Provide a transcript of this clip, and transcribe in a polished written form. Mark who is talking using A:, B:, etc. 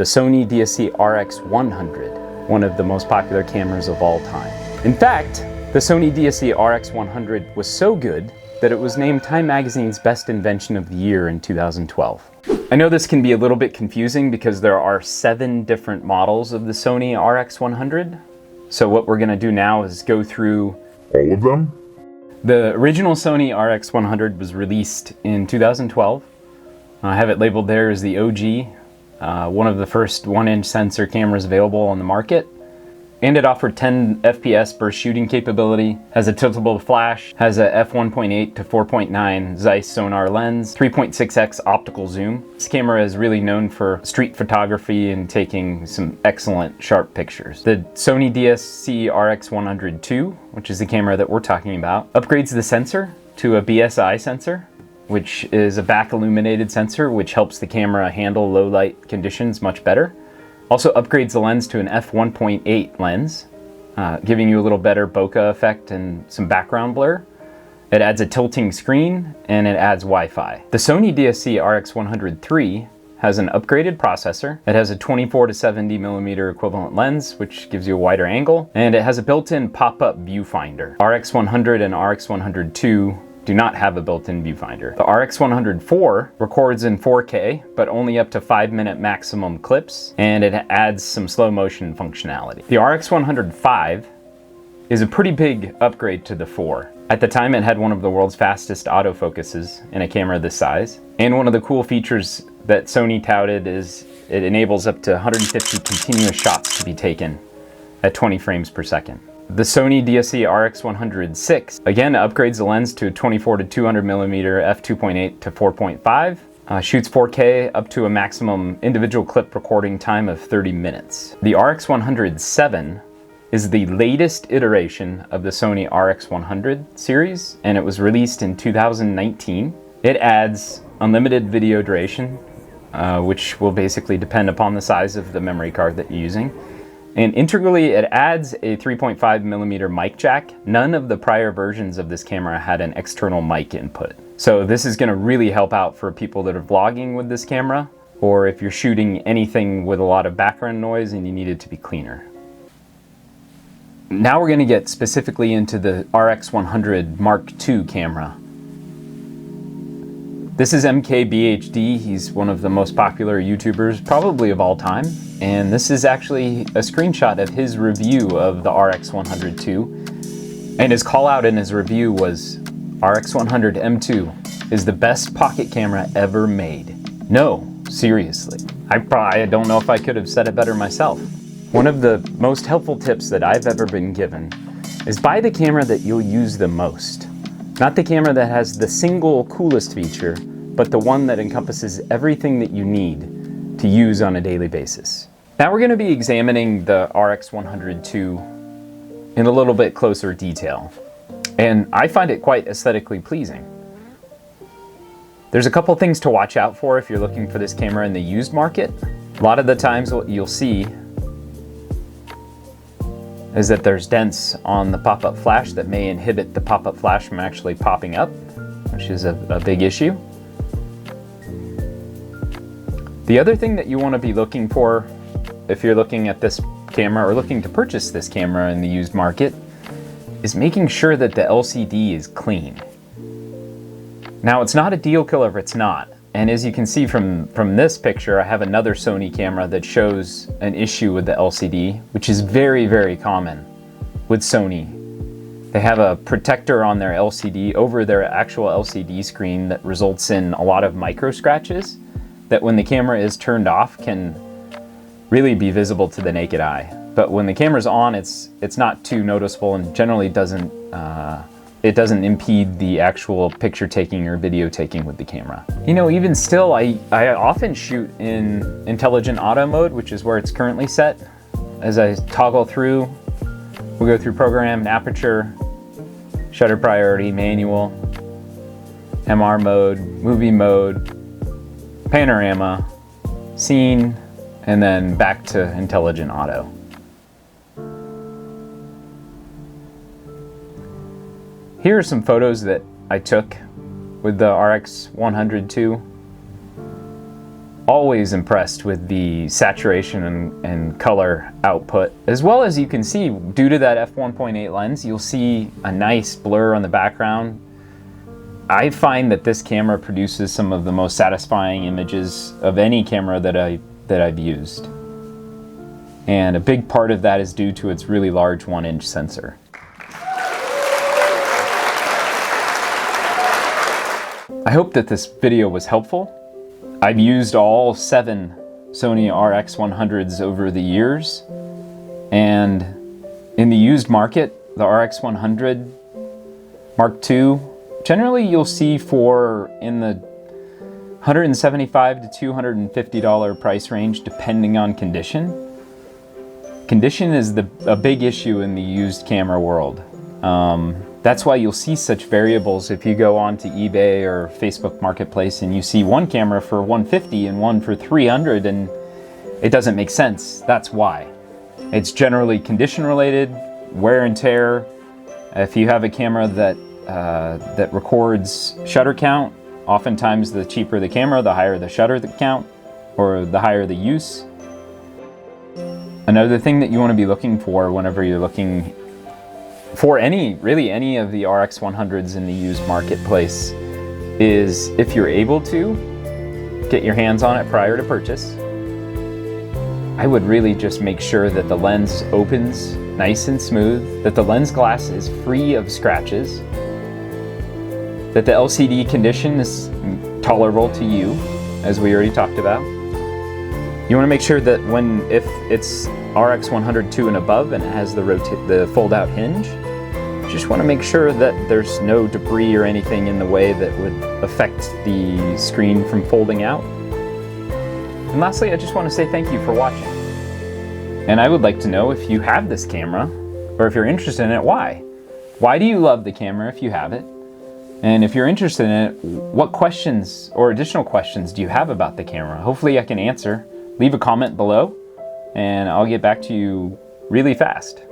A: the Sony DSC-RX100, one of the most popular cameras of all time. In fact, the Sony DSC-RX100 was so good that it was named Time Magazine's Best Invention of the Year in 2012. I know this can be a little bit confusing because there are 7 different models of the Sony RX100. So what we're going to do now is go through
B: all of them.
A: The original Sony RX100 was released in 2012. I have it labeled there as the OG, one of the first 1-inch sensor cameras available on the market. And it offered 10 FPS burst shooting capability, has a tiltable flash, has a f1.8 to 4.9 Zeiss sonar lens, 3.6x optical zoom. This camera is really known for street photography and taking some excellent sharp pictures. The Sony DSC-RX100 II, which is the camera that we're talking about, upgrades the sensor to a BSI sensor, which is a back illuminated sensor, which helps the camera handle low light conditions much better. Also upgrades the lens to an f1.8 lens, giving you a little better bokeh effect and some background blur. It adds a tilting screen and it adds Wi-Fi. The Sony DSC-RX100 III has an upgraded processor. It has a 24 to 70 millimeter equivalent lens, which gives you a wider angle, and it has a built-in pop-up viewfinder. RX100 and RX100 II do not have a built-in viewfinder. The RX100 IV records in 4K, but only up to 5-minute maximum clips, and it adds some slow motion functionality. The RX100 V is a pretty big upgrade to the 4. At the time, it had one of the world's fastest autofocuses in a camera this size, and one of the cool features that Sony touted is it enables up to 150 continuous shots to be taken at 20 frames per second. The Sony DSC-RX100 VI again upgrades the lens to 24 to 200 millimeter f2.8 to 4.5, shoots 4K up to a maximum individual clip recording time of 30 minutes. The RX100 VII is the latest iteration of the Sony RX100 series, and it was released in 2019. It adds unlimited video duration, which will basically depend upon the size of the memory card that you're using. And integrally, it adds a 3.5 millimeter mic jack. None of the prior versions of this camera had an external mic input. So this is gonna really help out for people that are vlogging with this camera, or if you're shooting anything with a lot of background noise and you need it to be cleaner. Now we're gonna get specifically into the RX100 Mark II camera. This is MKBHD. He's one of the most popular YouTubers, probably of all time. And this is actually a screenshot of his review of the RX100 II. And his call out in his review was, RX100 M2 is the best pocket camera ever made. No, seriously. I don't know if I could have said it better myself. One of the most helpful tips that I've ever been given is buy the camera that you'll use the most. Not the camera that has the single coolest feature, but the one that encompasses everything that you need to use on a daily basis. Now we're going to be examining the RX100 II in a little bit closer detail, and I find it quite aesthetically pleasing. There's a couple things to watch out for if you're looking for this camera in the used market. A lot of the times what you'll see is that there's dents on the pop-up flash that may inhibit the pop-up flash from actually popping up, which is a big issue. The other thing that you want to be looking for if you're looking at this camera or looking to purchase this camera in the used market is making sure that the LCD is clean. Now, it's not a deal killer if it's not. And as you can see from this picture, I have another Sony camera that shows an issue with the LCD, which is very, very common with Sony. They have a protector on their LCD over their actual LCD screen that results in a lot of micro scratches that when the camera is turned off can really be visible to the naked eye. But when the camera's on, it's not too noticeable and generally doesn't impede the actual picture taking or video taking with the camera. You know, even still, I often shoot in intelligent auto mode, which is where it's currently set. As I toggle through, we'll go through program, aperture, shutter priority, manual, MR mode, movie mode, panorama, scene, and then back to intelligent auto. Here are some photos that I took with the RX100 II. always impressed with the saturation and color output, as well as you can see, due to that f1.8 lens, you'll see a nice blur on the background. I find that this camera produces some of the most satisfying images of any camera that I've used. And a big part of that is due to its really large 1-inch sensor. I hope that this video was helpful. I've used all 7 Sony RX100s over the years, and in the used market, the RX100 Mark II, generally you'll see for in the $175 to $250 price range, depending on condition. Condition is a big issue in the used camera world. That's why you'll see such variables if you go onto eBay or Facebook Marketplace and you see one camera for $150 and one for $300, and it doesn't make sense. That's why. It's generally condition related, wear and tear. If you have a camera that records shutter count, oftentimes the cheaper the camera, the higher the shutter count, or the higher the use. Another thing that you want to be looking for whenever you're looking for any of the RX100s in the used marketplace is, if you're able to get your hands on it prior to purchase, I would really just make sure that the lens opens nice and smooth, that the lens glass is free of scratches, that the LCD condition is tolerable to you, as we already talked about. You want to make sure that if it's RX100 II and above and it has the fold-out hinge, you just want to make sure that there's no debris or anything in the way that would affect the screen from folding out. And lastly, I just want to say thank you for watching. And I would like to know, if you have this camera, or if you're interested in it, why? Why do you love the camera if you have it? And if you're interested in it, what questions or additional questions do you have about the camera? Hopefully I can answer. Leave a comment below, and I'll get back to you really fast.